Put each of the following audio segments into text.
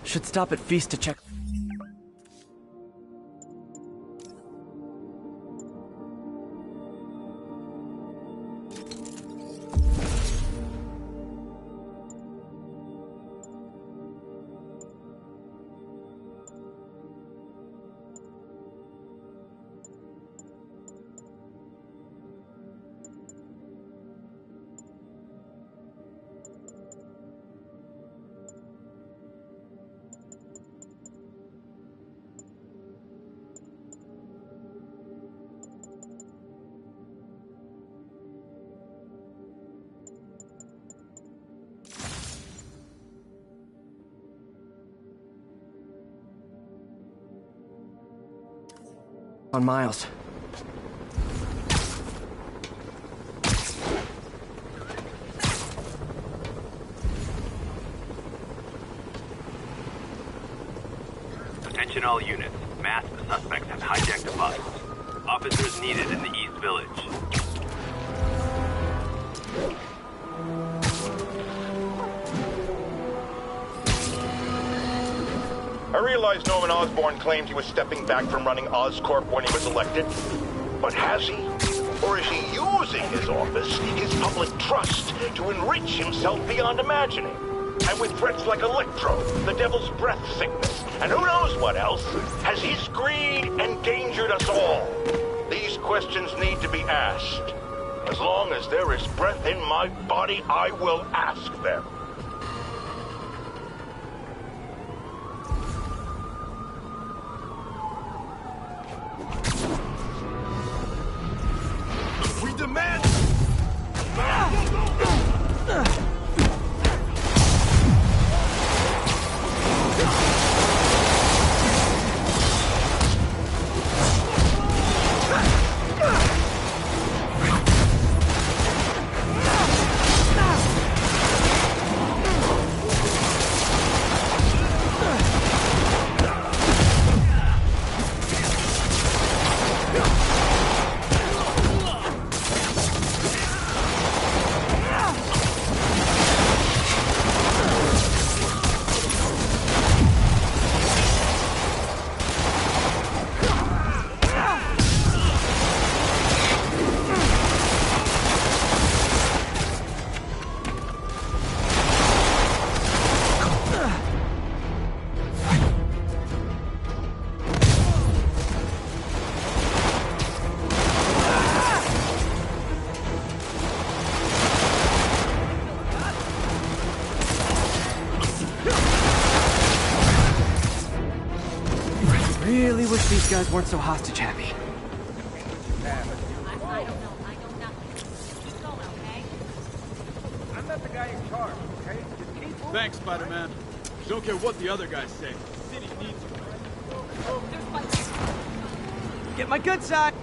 Should stop at Feast to check. On Miles. Attention all units. Masked suspects have hijacked a bus. Officers needed in the East Village. I realize Norman Osborn claimed he was stepping back from running Oscorp when he was elected. But has he? Or is he using his office, his public trust, to enrich himself beyond imagining? And with threats like Electro, the Devil's Breath sickness, and who knows what else, has his greed endangered us all? These questions need to be asked. As long as there is breath in my body, I will ask them. We demand... Really wish these guys weren't so hostage happy. I don't know nothing. Keep going, okay? I'm not the guy in charge, okay? Just keep moving. Thanks, Spider-Man. Don't care what the other guys say. The city needs you. Get my good side!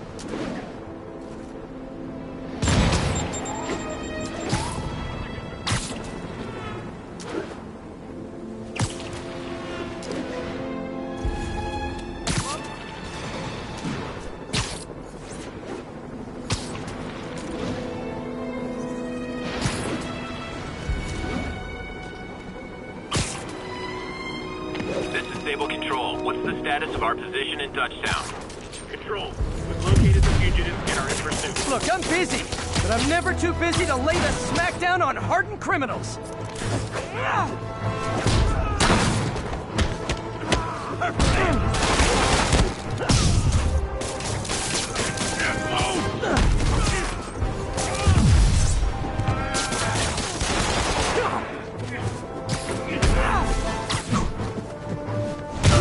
This is Stable Control. What's the status of our position in Dutchtown? Control. We've located the fugitives and are in pursuit. Look, I'm busy, but I'm never too busy to lay the smackdown on hardened criminals.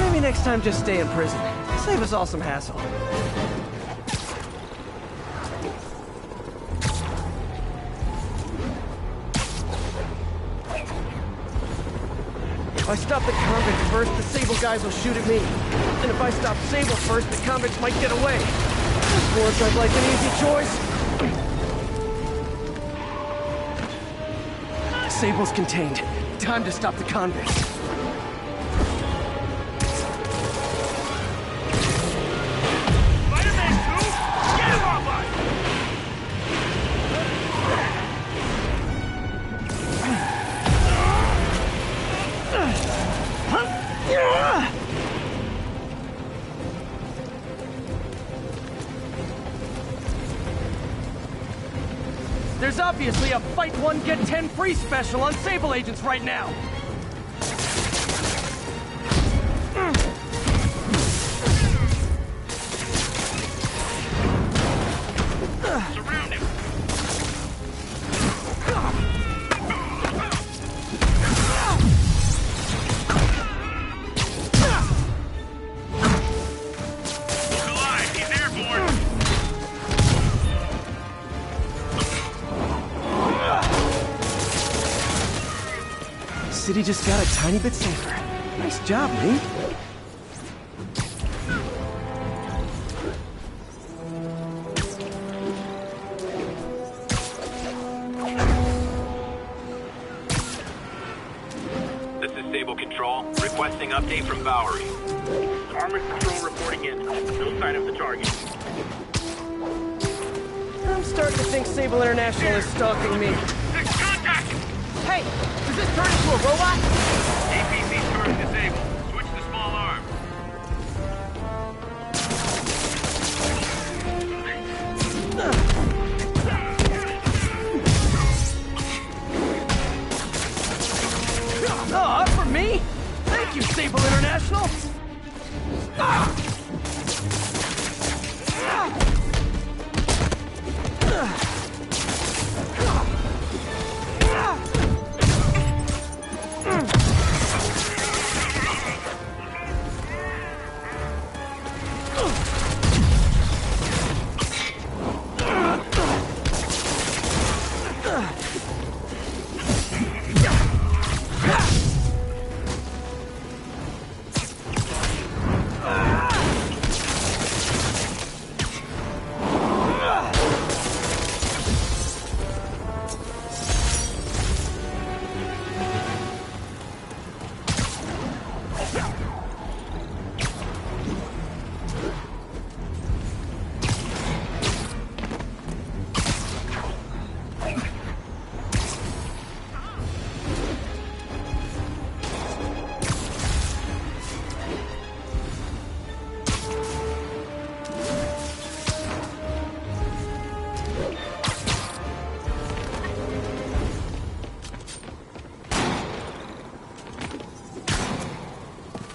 Maybe next time just stay in prison. Save us all some hassle. If I stop the convicts first, the Sable guys will shoot at me. And if I stop Sable first, the convicts might get away. Of course, I'd like an easy choice. Sable's contained. Time to stop the convicts. There's obviously a fight one, get 10 free special on Sable agents right now. Surround him. Look alive, he's airborne. City just got a tiny bit safer. Nice job, Lee. This is Sable Control, requesting update from Bowery. Armored Patrol reporting in. No sign of the target. I'm starting to think Sable International is stalking me. Contact! Hey, does this turn into a robot? APC turret disabled. Switch to small arm. Oh, up for me? Thank you, Sable International!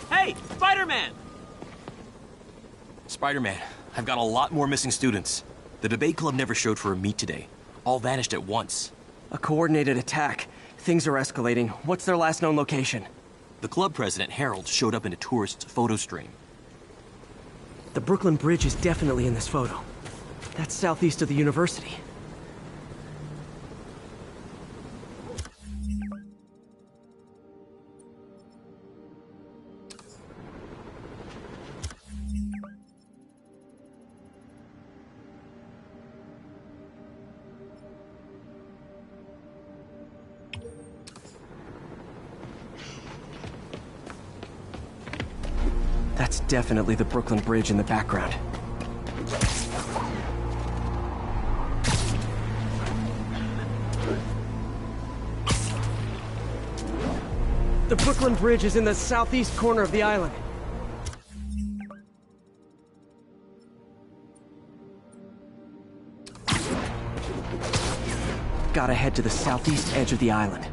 Hey, Spiderman! Spider-Man, I've got a lot more missing students. The debate club never showed for a meet today. All vanished at once. A coordinated attack. Things are escalating. What's their last known location? The club president, Harold, showed up in a tourist's photo stream. The Brooklyn Bridge is definitely in this photo. That's southeast of the university. That's definitely the Brooklyn Bridge in the background. The Brooklyn Bridge is in the southeast corner of the island. Gotta head to the southeast edge of the island.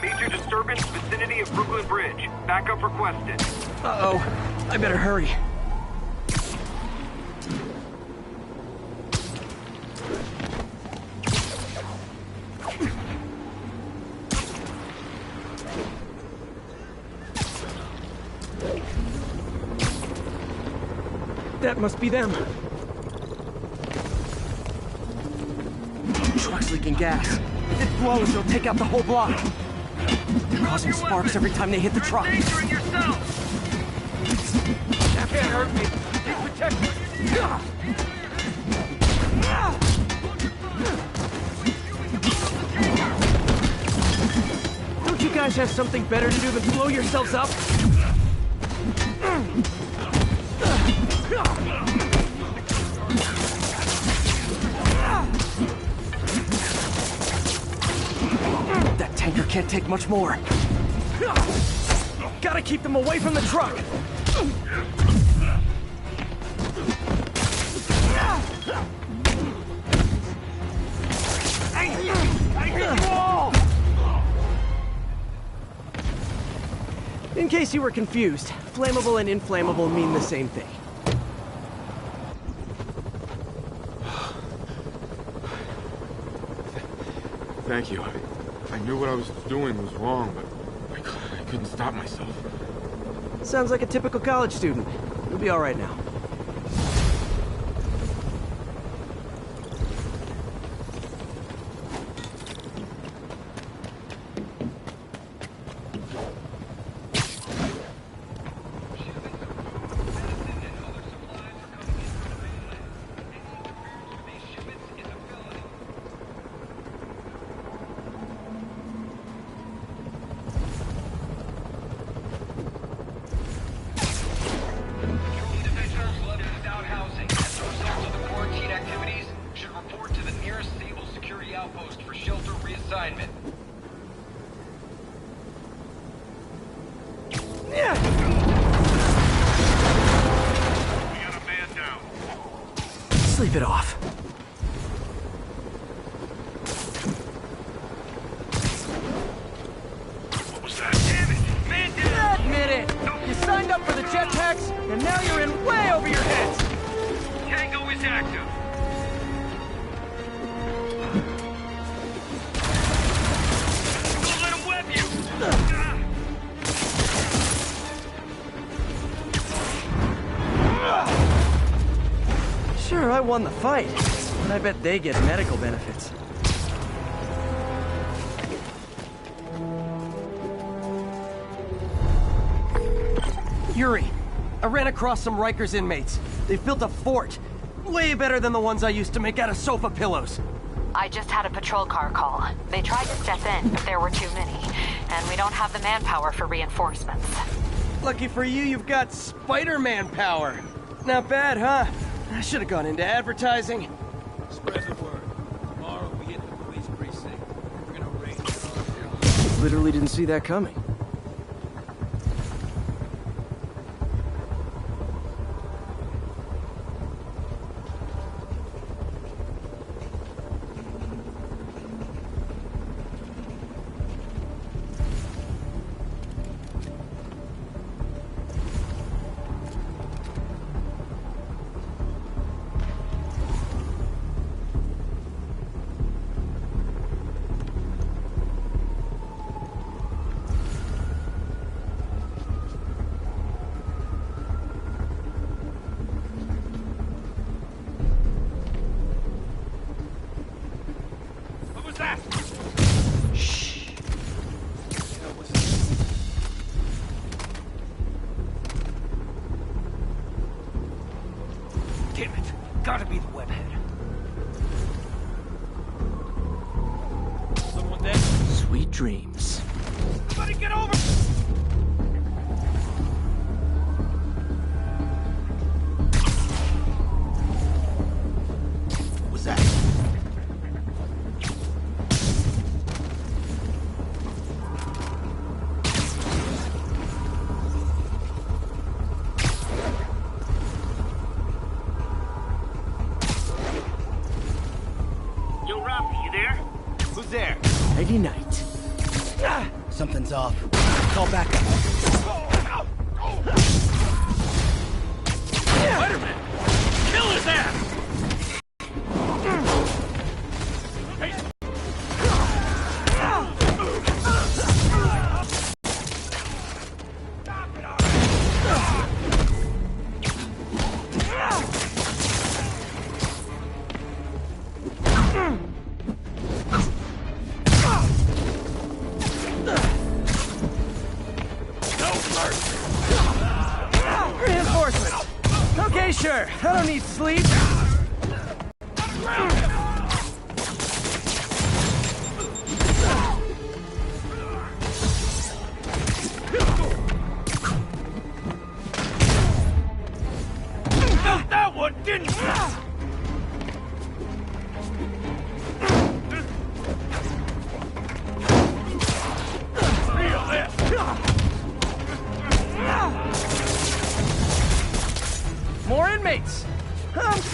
Major disturbance vicinity of Brooklyn Bridge. Backup requested. Uh-oh. I better hurry. That must be them. Truck's leaking gas. If it blows, it'll take out the whole block. They're causing sparks every time they hit the truck. Endangering yourself! That can't hurt me. Keep protected. Don't you guys have something better to do than blow yourselves up? That tanker can't take much more. Gotta keep them away from the truck. I hit you all! In case you were confused, flammable and inflammable mean the same thing. Thank you. I knew what I was doing was wrong, but I couldn't stop myself. Sounds like a typical college student. You'll be all right now. Sleep it off. What was that? Damn it! Man down! Admit it! You signed up for the jetpacks, and now you're in way over your heads! Tango is active. Don't let him web you! Sure, I won the fight, but I bet they get medical benefits. Yuri, I ran across some Rikers inmates. They've built a fort. Way better than the ones I used to make out of sofa pillows. I just had a patrol car call. They tried to step in, but there were too many. And we don't have the manpower for reinforcements. Lucky for you, you've got Spiderman power. Not bad, huh? I should have gone into advertising. Spread the word. Tomorrow we hit the police precinct. We're gonna raid. Literally didn't see that coming. Damn it. Gotta be the webhead. Someone dead? Sweet dreams. Somebody get over! What was that? Yo, Ralphie, you there? Who's there? Nighty night. Something's off. Call back up. Spiderman! Kill his ass! Reinforcements. Okay, sure. I don't need sleep.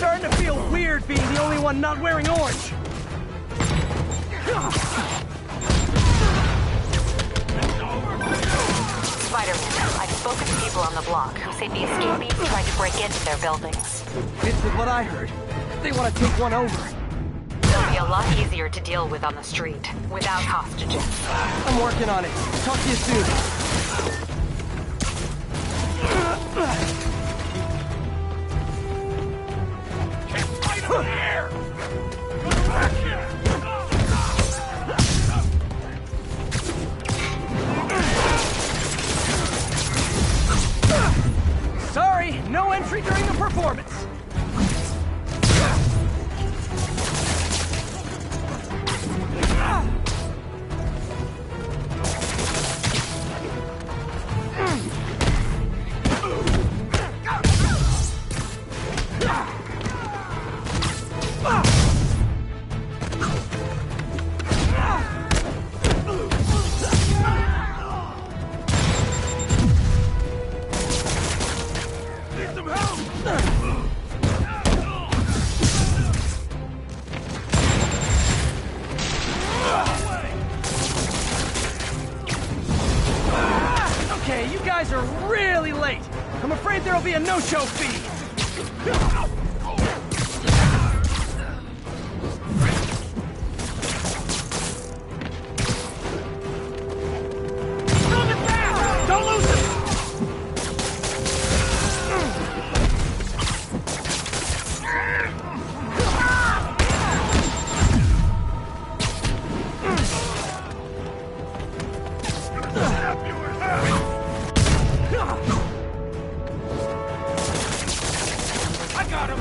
starting to feel weird being the only one not wearing orange. Spiderman, I've spoken to people on the block who say the escapees tried to break into their buildings. Fits with what I heard. They want to take one over. They'll be a lot easier to deal with on the street, without hostages. I'm working on it. Talk to you soon. Sorry, no entry during the performance. Okay, you guys are really late. I'm afraid there'll be a no-show fee. Don't lose him! I got him!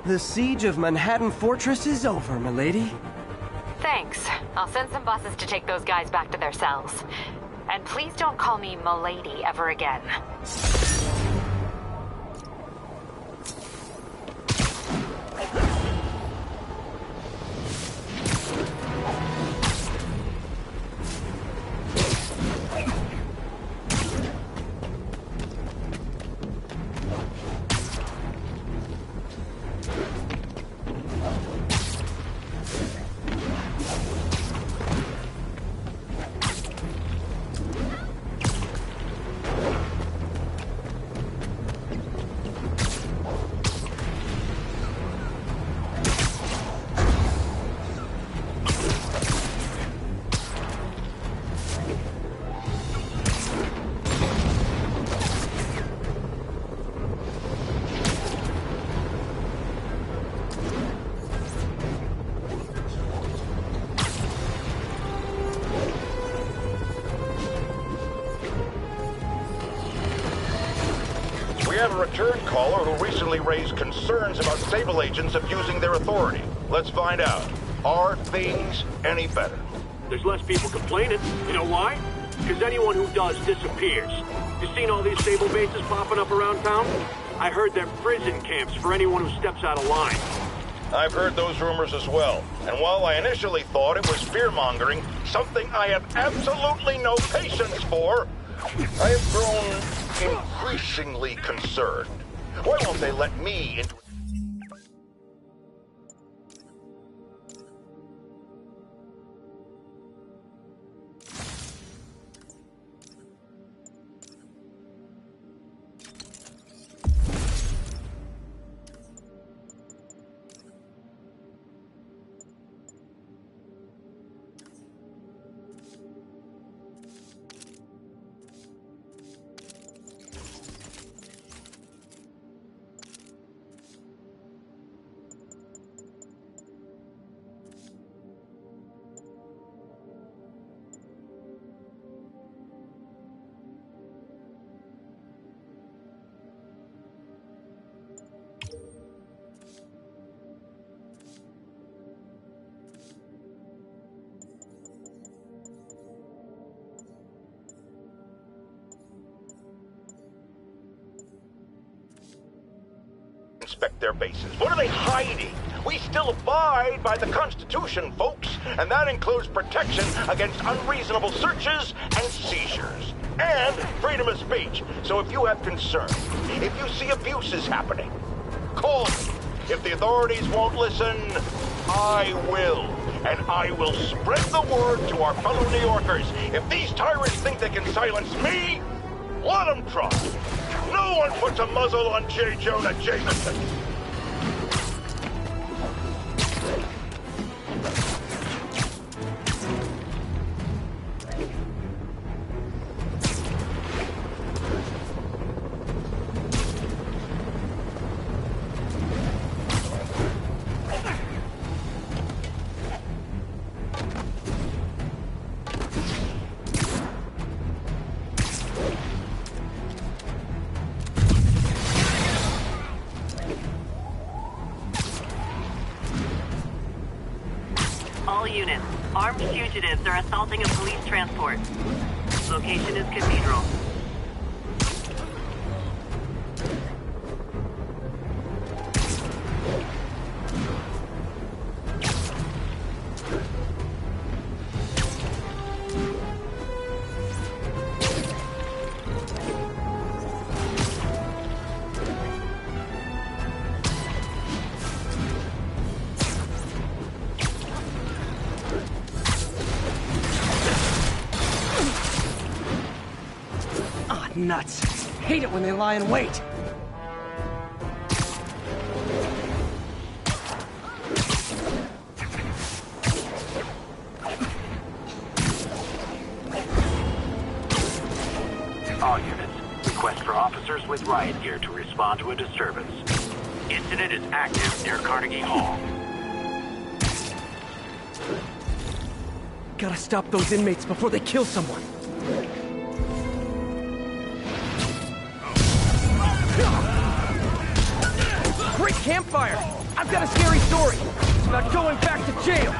The siege of Manhattan Fortress is over, milady. Thanks. I'll send some buses to take those guys back to their cells. And please don't call me Milady ever again. We have a return caller who recently raised concerns about Sable agents abusing their authority. Let's find out. Are things any better? There's less people complaining. You know why? Because anyone who does disappears. You seen all these Sable bases popping up around town? I heard they're prison camps for anyone who steps out of line. I've heard those rumors as well. And while I initially thought it was fear-mongering, something I have absolutely no patience for, I have grown increasingly concerned. Why won't they let me into... inspect their bases? What are they hiding? We still abide by the Constitution, folks, and that includes protection against unreasonable searches and seizures. And freedom of speech. So if you have concerns, if you see abuses happening, call me. If the authorities won't listen, I will. And I will spread the word to our fellow New Yorkers. If these tyrants think they can silence me, let them try. No one puts a muzzle on J. Jonah Jameson. All units, armed fugitives are assaulting a police transport. Location is Cathedral. Nuts. Hate it when they lie in wait. All units, request for officers with riot gear to respond to a disturbance. Incident is active near Carnegie Hall. Gotta stop those inmates before they kill someone. Great campfire! I've got a scary story. It's about going back to jail.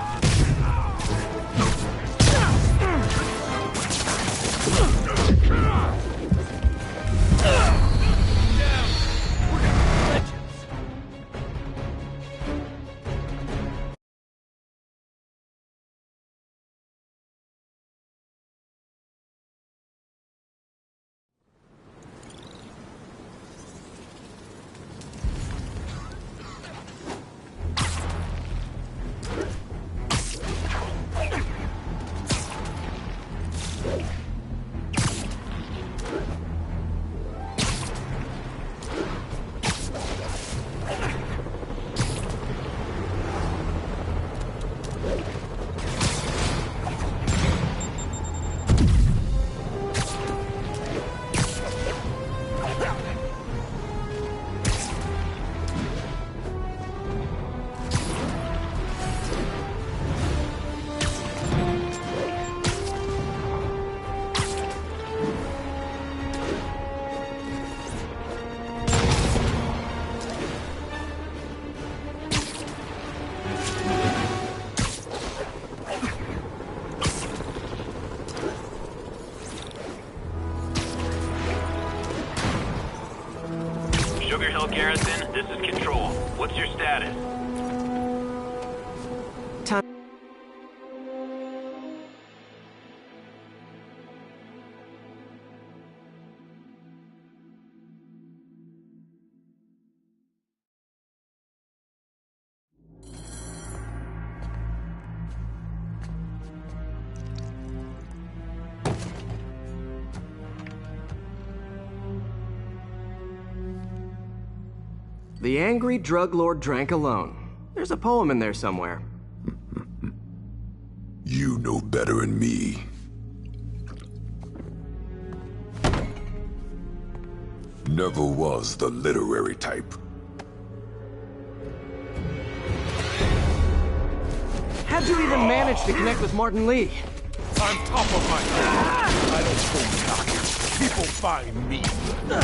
Sugar Hill Garrison, this is Control. What's your status? The angry drug lord drank alone. There's a poem in there somewhere. You know better than me. Never was the literary type. How'd you even manage to connect with Martin Lee? I'm top of my game. I don't go knocking. People find me. No?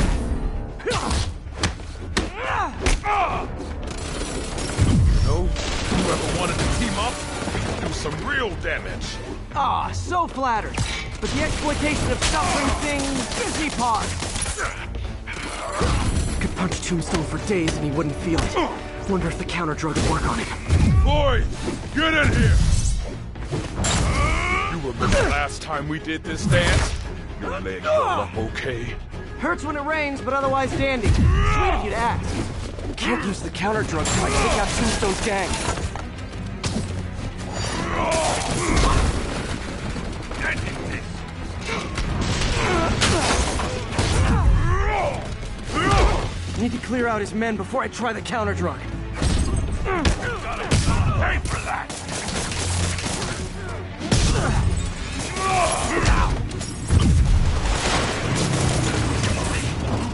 Whoever wanted to team up, we can do some real damage. Ah, so flattered. But the exploitation of suffering things gives me pause. Punch Tombstone for days and he wouldn't feel it. Wonder if the counter drug would work on him. Boy, get in here! You remember last time we did this dance? Your leg held up okay? Hurts when it rains, but otherwise dandy. Sweet of you to ask. Can't use the counter drug till I take out Tombstone's gang. Need to clear out his men before I try the counter drug. Pay for that!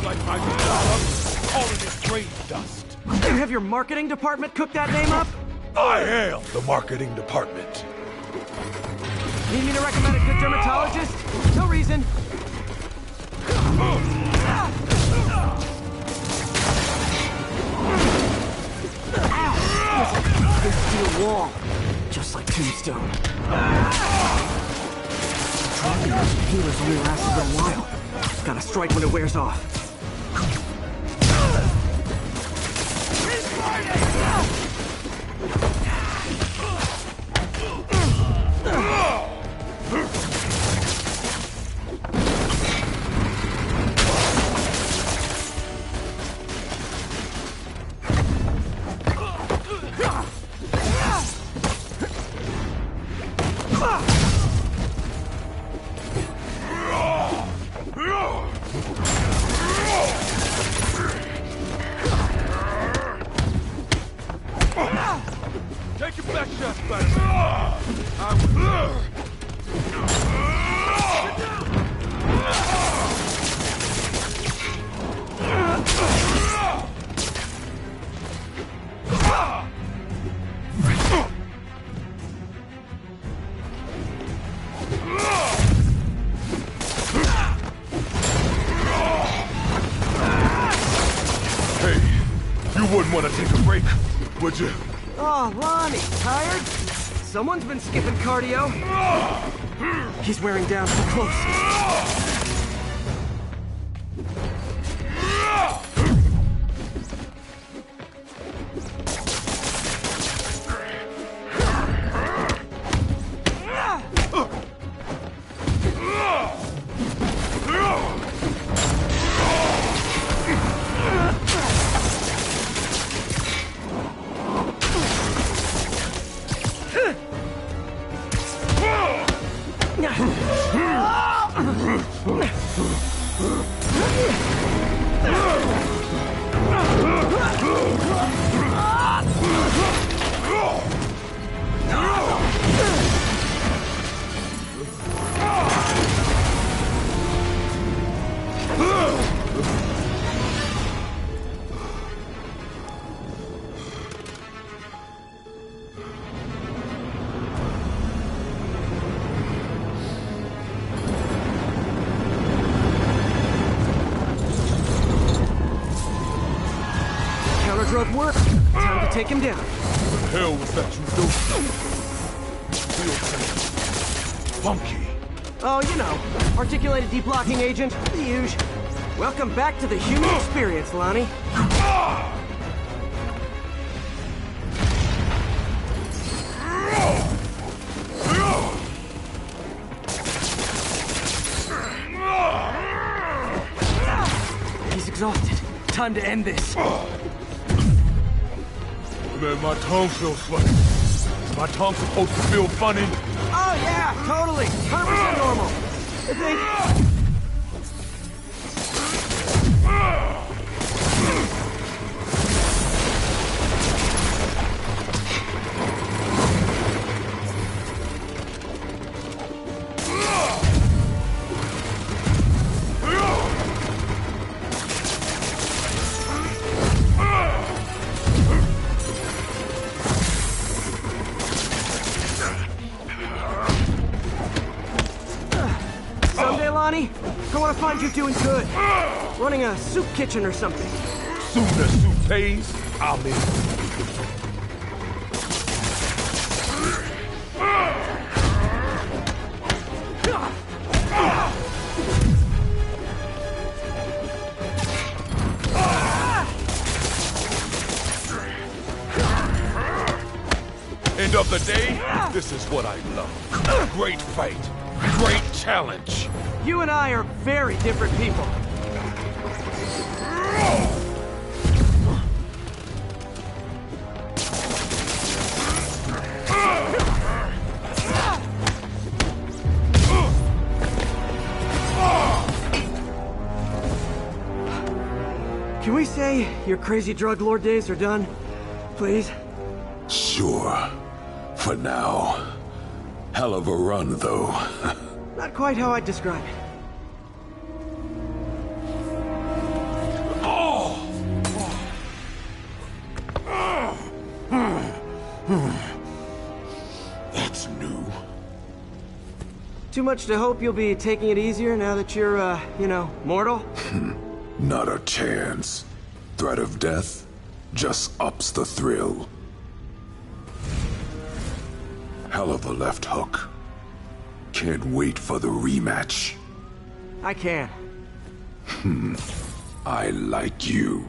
Like my job, calling it grave dust. You have your marketing department cook that name up? I am the marketing department. Need me to recommend a good dermatologist? No reason. This steel wall, just like Tombstone. Dropping those healers only lasts a little while. Gotta strike when it wears off. Take it back, shot, Spiderman. Hey, you wouldn't want to take a break, would you? Oh, Lonnie, tired? Someone's been skipping cardio. He's wearing down so close. Drug work. Time to take him down. What the hell was that you doing? Feel funky. Oh, you know, articulated deblocking agent, the usual. Welcome back to the human experience, Lonnie. He's exhausted. Time to end this. Man, my tongue feels funny. Is my tongue supposed to feel funny? Oh, yeah, totally. 100% normal. I think... Lonnie, I want to find you doing good. Running a soup kitchen or something. Soon as soup pays, I'll leave. the day, this is what I love. Great fight. Great challenge. You and I are very different people. Can we say your crazy drug lord days are done? Please? Sure. For now. Hell of a run, though. Not quite how I'd describe it. That's new. Too much to hope you'll be taking it easier now that you're, mortal? Not a chance. Threat of death just ups the thrill. Hell of a left hook. Can't wait for the rematch. I can. I like you.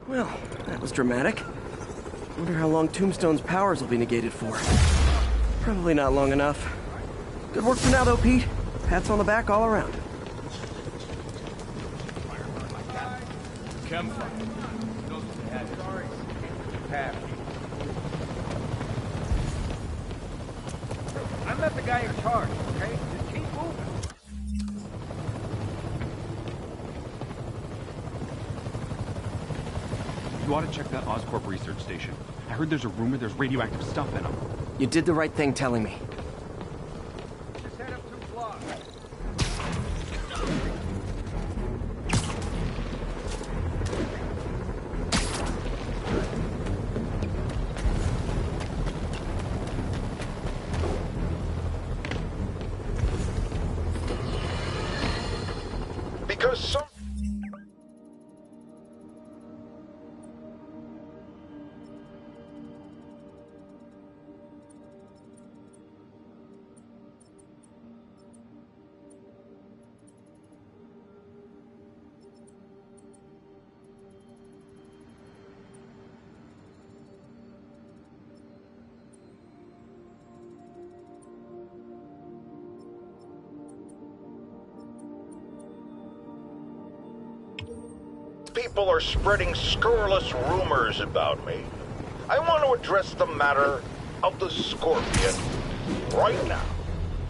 Well, that was dramatic. Wonder how long Tombstone's powers will be negated for. Probably not long enough. Good work for now, though, Pete. Pats on the back all around. Campfire. Knows what they had. Sorry. Pat. I'm not the guy in charge, okay? Just keep moving. You ought to check that Oscorp research station. I heard there's a rumor there's radioactive stuff in them. You did the right thing telling me. Just head up 2 blocks. Because some... people are spreading scurrilous rumors about me. I want to address the matter of the Scorpion right now.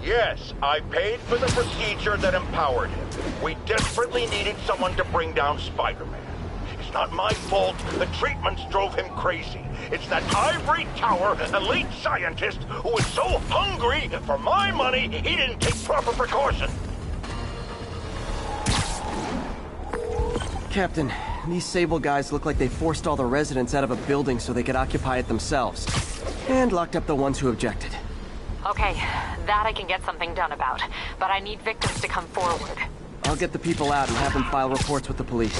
Yes, I paid for the procedure that empowered him. We desperately needed someone to bring down Spiderman. It's not my fault the treatments drove him crazy. It's that ivory tower elite scientist who was so hungry for my money he didn't take proper precaution. Captain, these Sable guys look like they forced all the residents out of a building so they could occupy it themselves. And locked up the ones who objected. Okay, that I can get something done about. But I need victims to come forward. I'll get the people out and have them file reports with the police.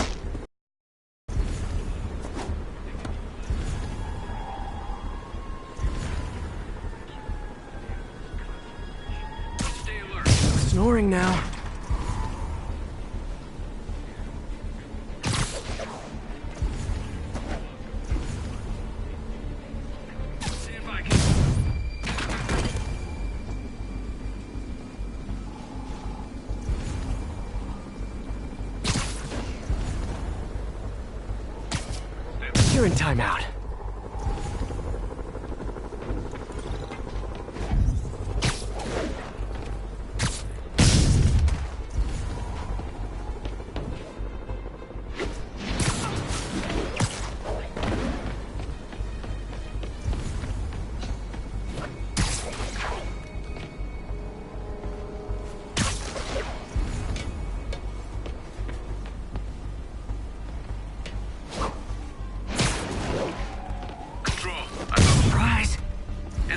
Snoring now. You're in timeout.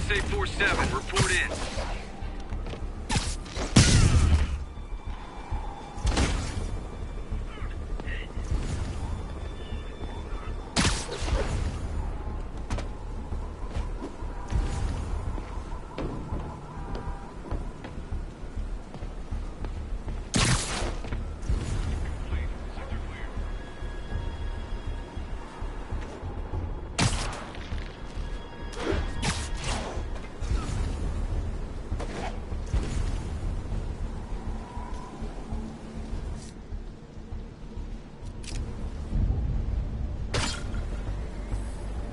USA 47, report in.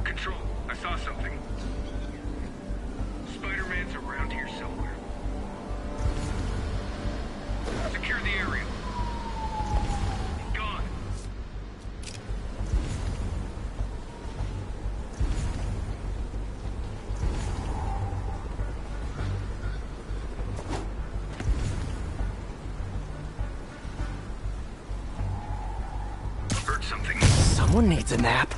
Control, I saw something. Spider-Man's around here somewhere. Secure the area. Gone. Heard something. Someone needs a nap.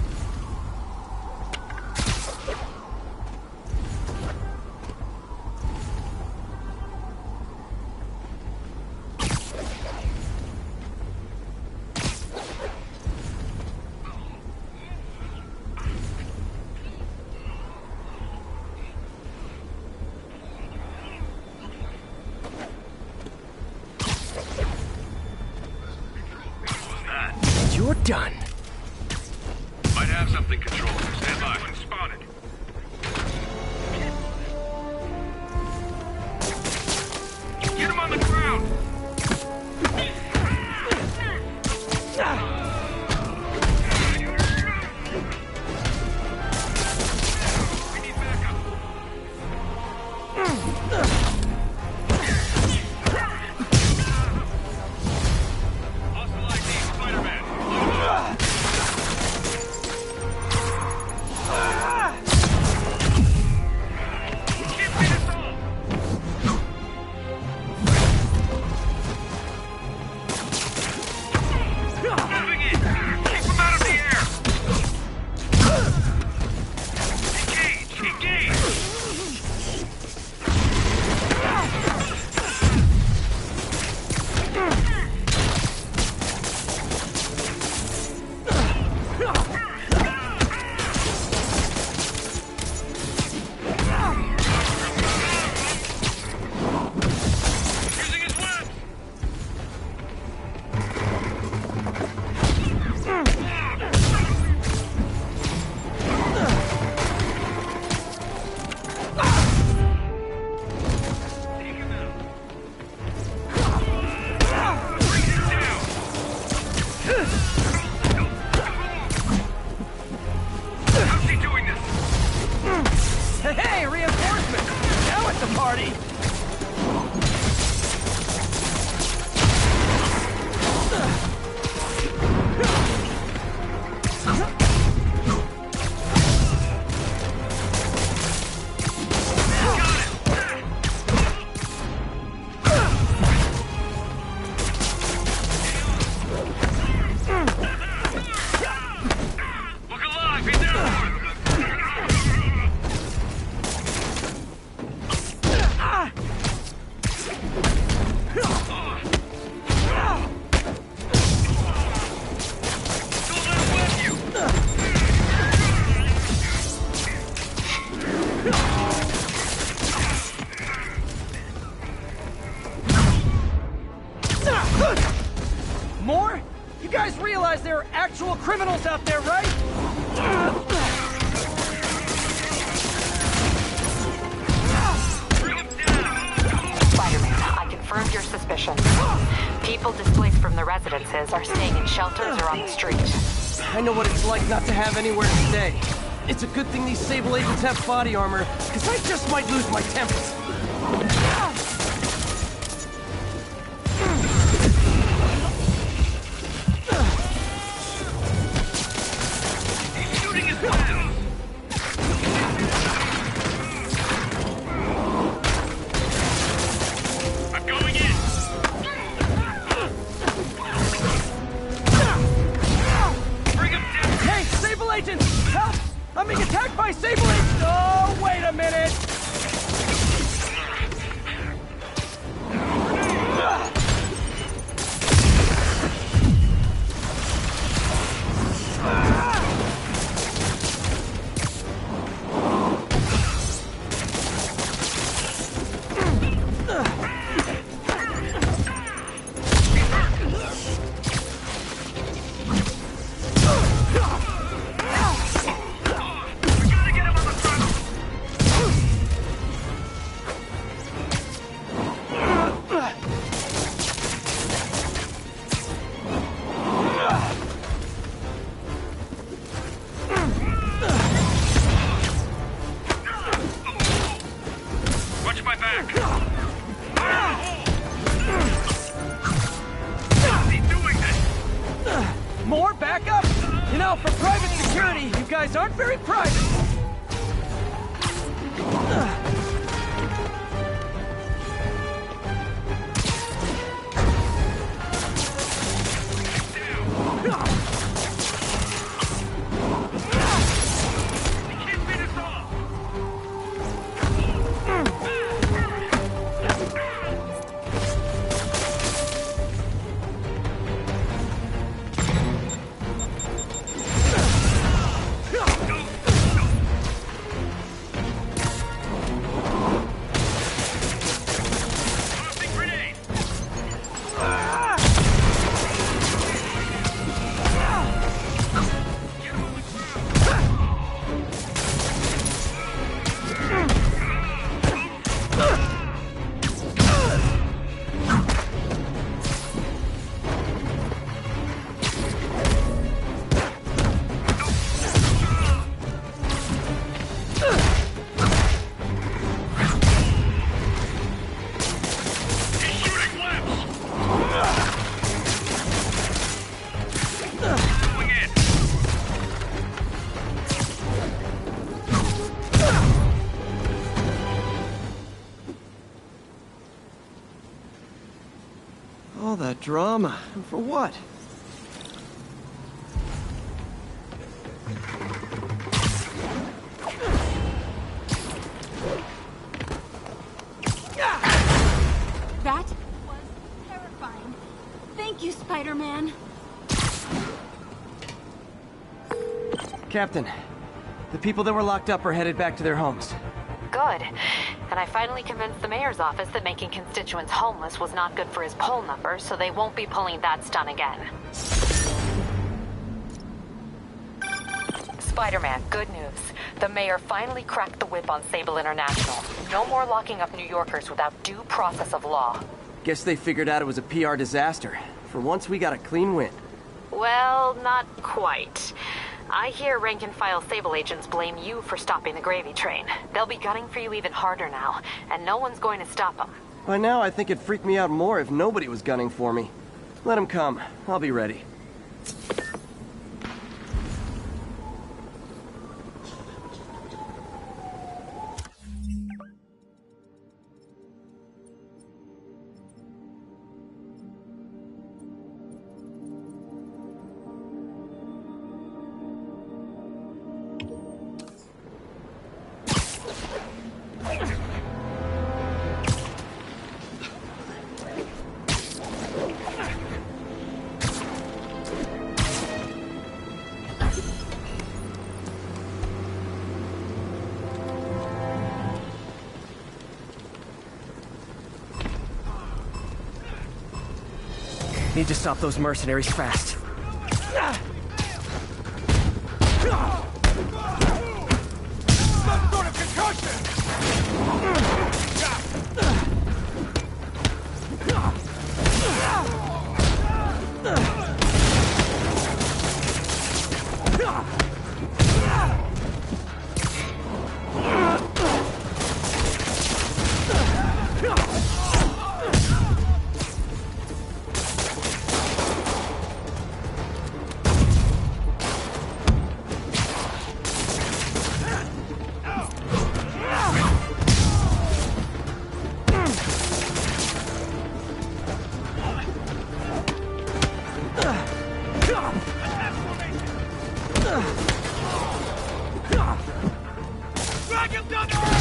You're done. Might have something, Control. Stand by. One spotted. Get him on the ground! We need backup. Hostile ID, Spider-Man. Moving in! Keep him out of the air! Engage! Engage! Using his webs! Take him out. Bring him down. How's he doing this? Hey, reinforcement! Now it's a party! Look alive! He's down! Don't let him web you! More? You guys realize there are actual criminals out there, right? Spider-Man, I confirmed your suspicions. People displaced from the residences are staying in shelters or on the street. I know what it's like not to have anywhere to stay. It's a good thing these Sable agents have body armor, because I just might lose my temper. He's shooting his webs! I'm going in! Bring him down! Hey, Sable agents! Help! I'm being attacked by Sable agents! Oh, wait a minute! Street pride! All that drama, and for what? That was terrifying. Thank you, Spider-Man. Captain, the people that were locked up are headed back to their homes. Good. And I finally convinced the mayor's office that making constituents homeless was not good for his poll numbers, so they won't be pulling that stunt again. Spider-Man, good news. The mayor finally cracked the whip on Sable International. No more locking up New Yorkers without due process of law. Guess they figured out it was a PR disaster. For once, we got a clean win. Well, not quite. I hear rank-and-file Sable agents blame you for stopping the gravy train. They'll be gunning for you even harder now, and no one's going to stop them. By now, I think it'd freak me out more if nobody was gunning for me. Let them come. I'll be ready. Need to stop those mercenaries fast. Some sort of concussion! Drag him down the road!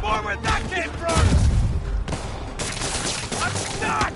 More where that came from! I'm stuck!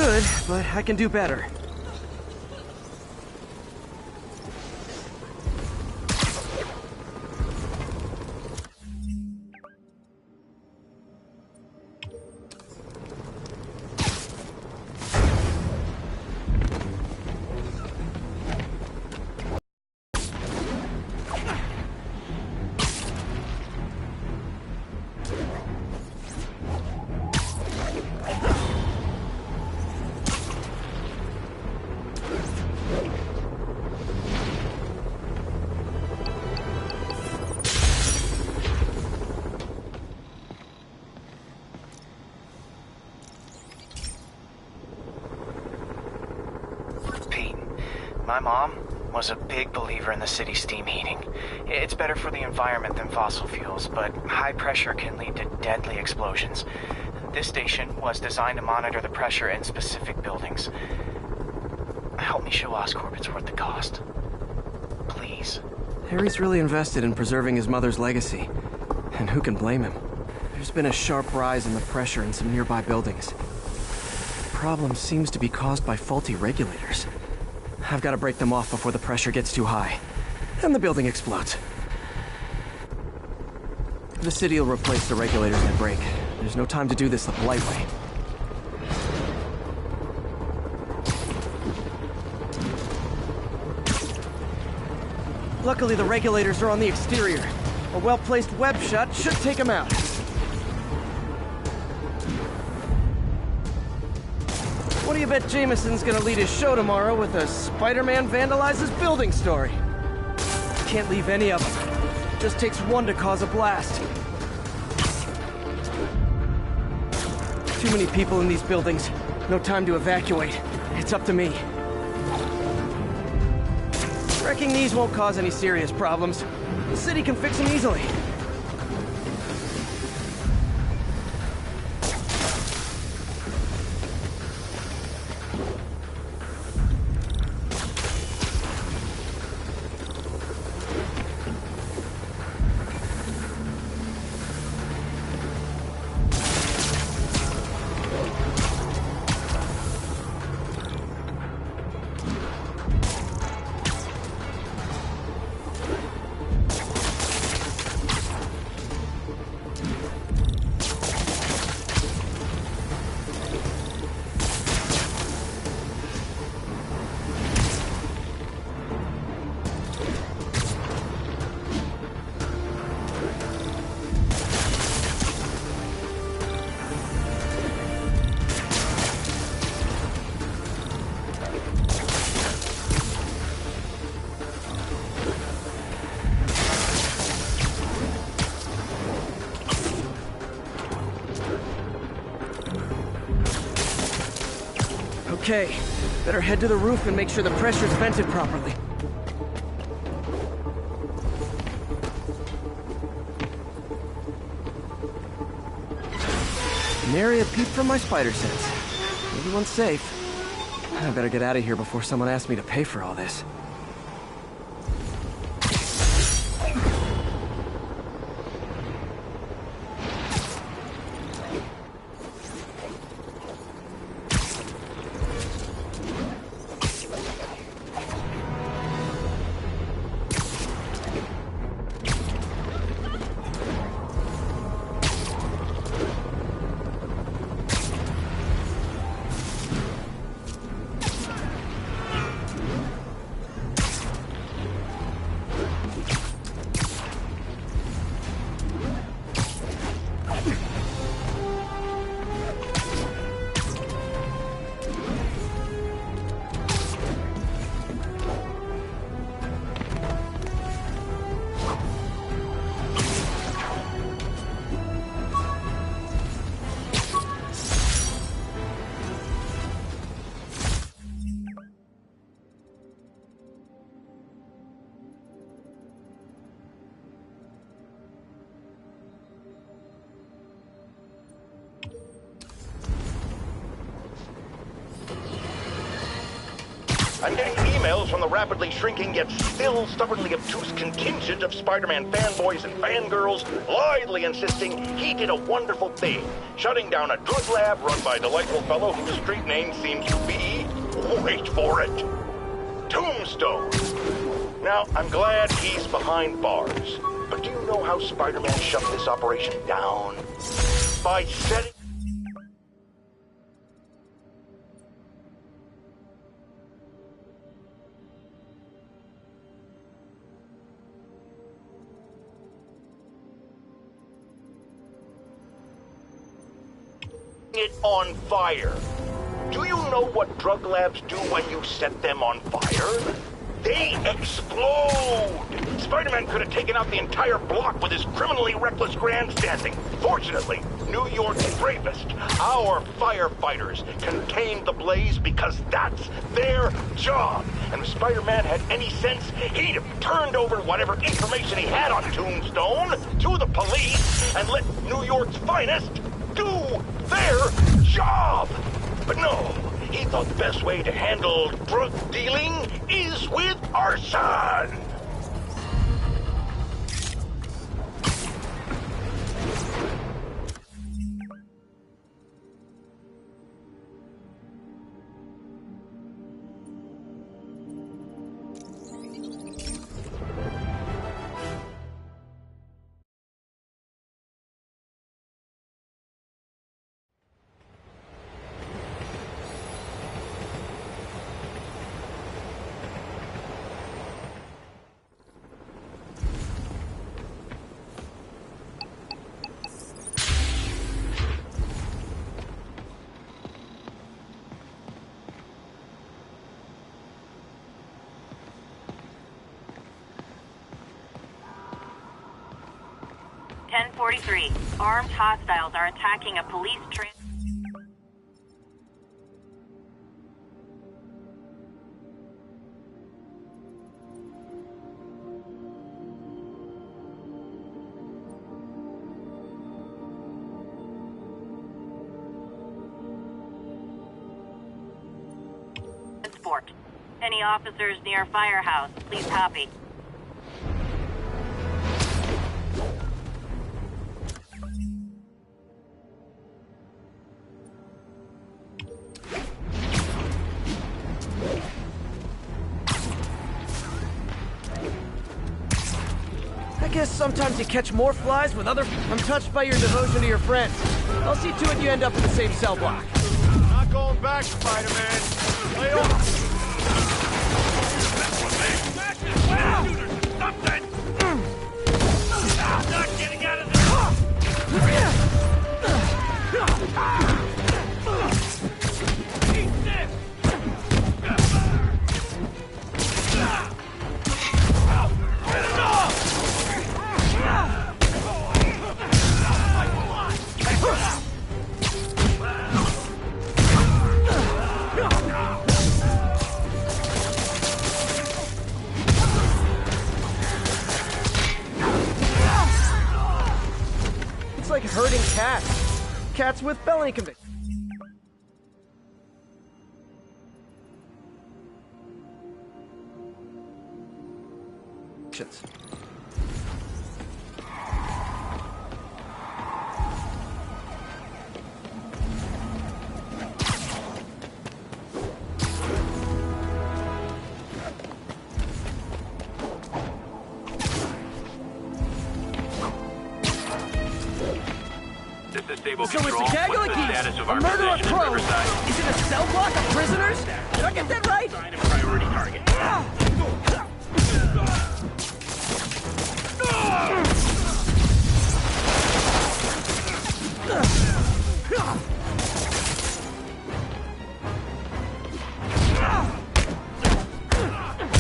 good, but I can do better. My mom was a big believer in the city's steam heating. It's better for the environment than fossil fuels, but high pressure can lead to deadly explosions. This station was designed to monitor the pressure in specific buildings. Help me show Oscorp it's worth the cost. Please. Harry's really invested in preserving his mother's legacy. And who can blame him? There's been a sharp rise in the pressure in some nearby buildings. The problem seems to be caused by faulty regulators. I've got to break them off before the pressure gets too high. And the building explodes. The city will replace the regulators that break. There's no time to do this the polite way. Luckily, the regulators are on the exterior. A well-placed web shot should take them out. What do you bet Jameson's gonna lead his show tomorrow with a Spider-Man vandalizes building story? Can't leave any of them. Just takes one to cause a blast. Too many people in these buildings. No time to evacuate. It's up to me. Wrecking these won't cause any serious problems. The city can fix them easily. Okay, better head to the roof and make sure the pressure's vented properly. Nary a peep from my spider sense. Everyone's safe. I better get out of here before someone asks me to pay for all this. I'm getting emails from the rapidly shrinking yet still stubbornly obtuse contingent of Spider-Man fanboys and fangirls loudly insisting he did a wonderful thing, shutting down a drug lab run by a delightful fellow whose street name seems to be, wait for it, Tombstone. Now, I'm glad he's behind bars, but do you know how Spider-Man shut this operation down? By setting it on fire. Do you know what drug labs do when you set them on fire? They explode! Spider-Man could have taken out the entire block with his criminally reckless grandstanding. Fortunately, New York's bravest, our firefighters, contained the blaze because that's their job. And if Spider-Man had any sense, he'd have turned over whatever information he had on Tombstone to the police and let New York's finest do their job. But no, he thought the best way to handle drug dealing is with arson. Armed hostiles are attacking a police train. Transport. Any officers near Firehouse, please copy. I guess sometimes you catch more flies with other... I'm touched by your devotion to your friends. I'll see to it you end up in the same cell block. Not going back, Spider-Man. Lay off. Something! I'm not getting out of this! Eat this! It's like herding cats. Cats with felony convictions. So it's a gaggle of geese, a murderer crow. Is it a cell block of prisoners? Did I get that right? Priority target.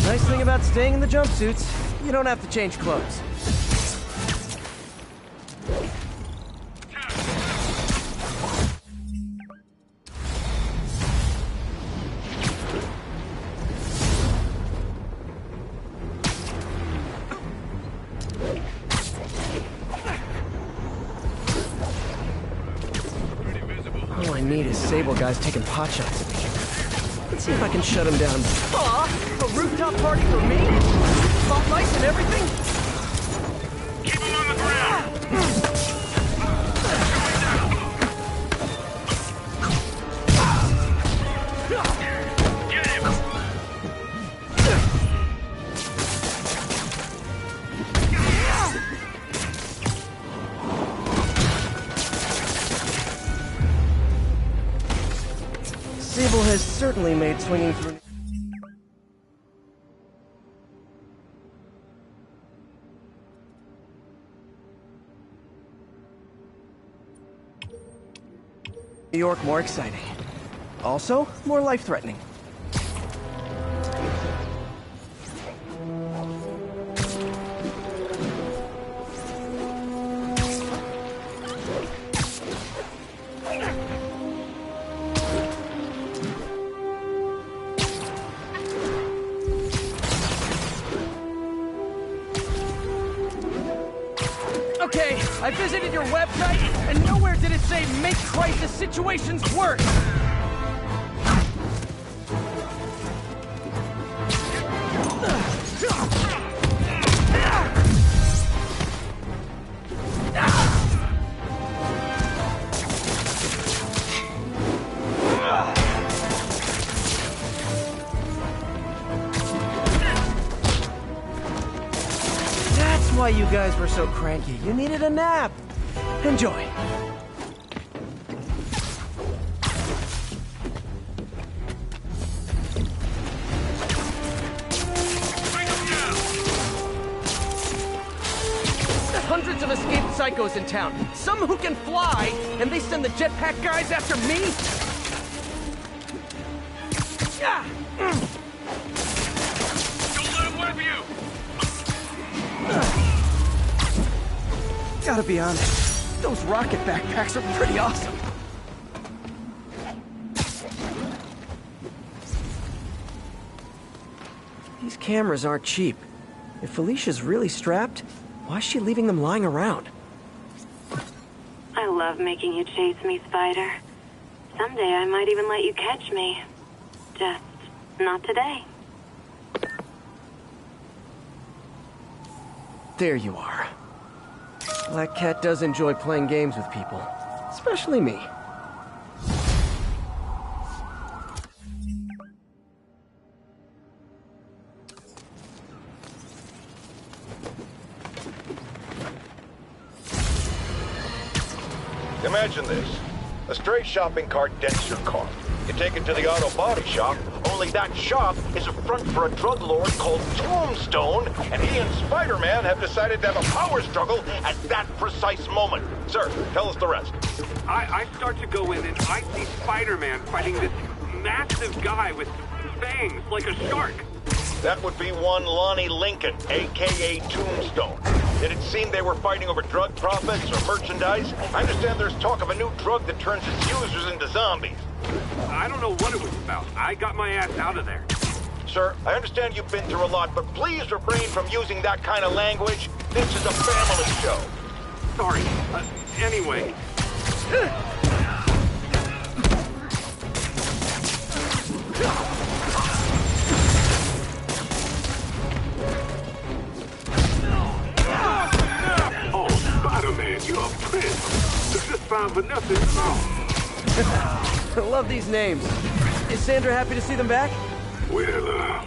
Nice thing about staying in the jumpsuits, you don't have to change clothes. All I need is Sable guys taking pot shots at me. Let's see if I can shut him down. Aw, a rooftop party for me? Spotlights and everything? Keep him on the ground! Get him! Sable has certainly made swinging through... New York more exciting. Also, more life-threatening. Okay, I visited your website, and nowhere did it say make crisis situations worse! That's why you guys were so cranky. You needed a nap. Enjoy. Hundreds of escaped psychos in town. Some who can fly, and they send the jetpack guys after me? Ah! Don't let him whip you! Gotta be honest, those rocket backpacks are pretty awesome. These cameras aren't cheap. If Felicia's really strapped, why is she leaving them lying around? I love making you chase me, Spider. Someday I might even let you catch me. Just not today. There you are. Black Cat does enjoy playing games with people, especially me. Imagine this. A stray shopping cart dents your car. You take it to the auto body shop, only that shop is a front for a drug lord called Tombstone, and he and Spider-Man have decided to have a power struggle at that precise moment. Sir, tell us the rest. I start to go in and I see Spider-Man fighting this massive guy with fangs like a shark. That would be one Lonnie Lincoln, a.k.a. Tombstone. Did it seem they were fighting over drug profits or merchandise? I understand there's talk of a new drug that turns its users into zombies. I don't know what it was about. I got my ass out of there. Sir, I understand you've been through a lot, but please refrain from using that kind of language. This is a family show. Sorry. Anyway. Oh, Spider-Man, you're a prince. It's just fine for nothing. I love these names. Is Sandra happy to see them back? Well,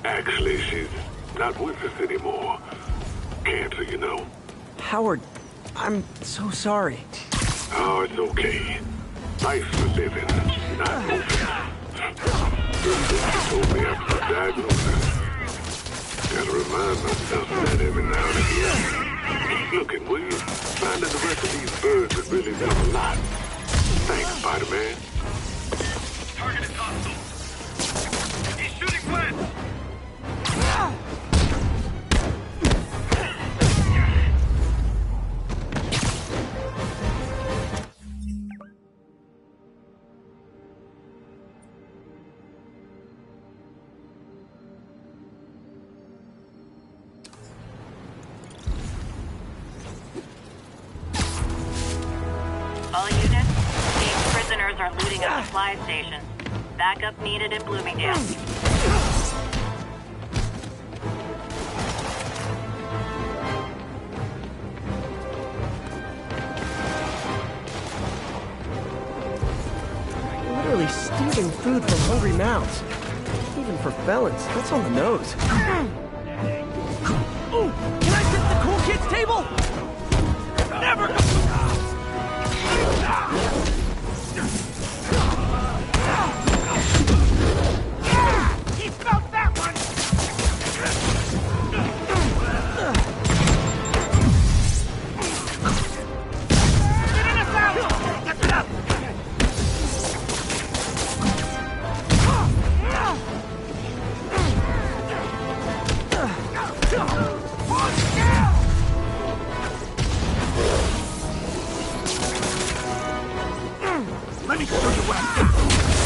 actually, she's not with us anymore. Cancer, you know. Howard, I'm so sorry. Oh, it's okay. Life for living, not moving. She told me after the diagnosis. Gotta remind myself of that every now and again. Keep looking, will you? Find that the rest of these birds would really mean a lot. Thanks, Spider-Man. Target is hostile. He's shooting west! All units, these prisoners are looting a supply station. Backup needed in Bloomingdale. Literally stealing food from hungry mouths. Even for felons, that's on the nose. Ooh, can I sit at the cool kids table? Never! He smelled that one! Get us out! Get it up! Let me show you what I'm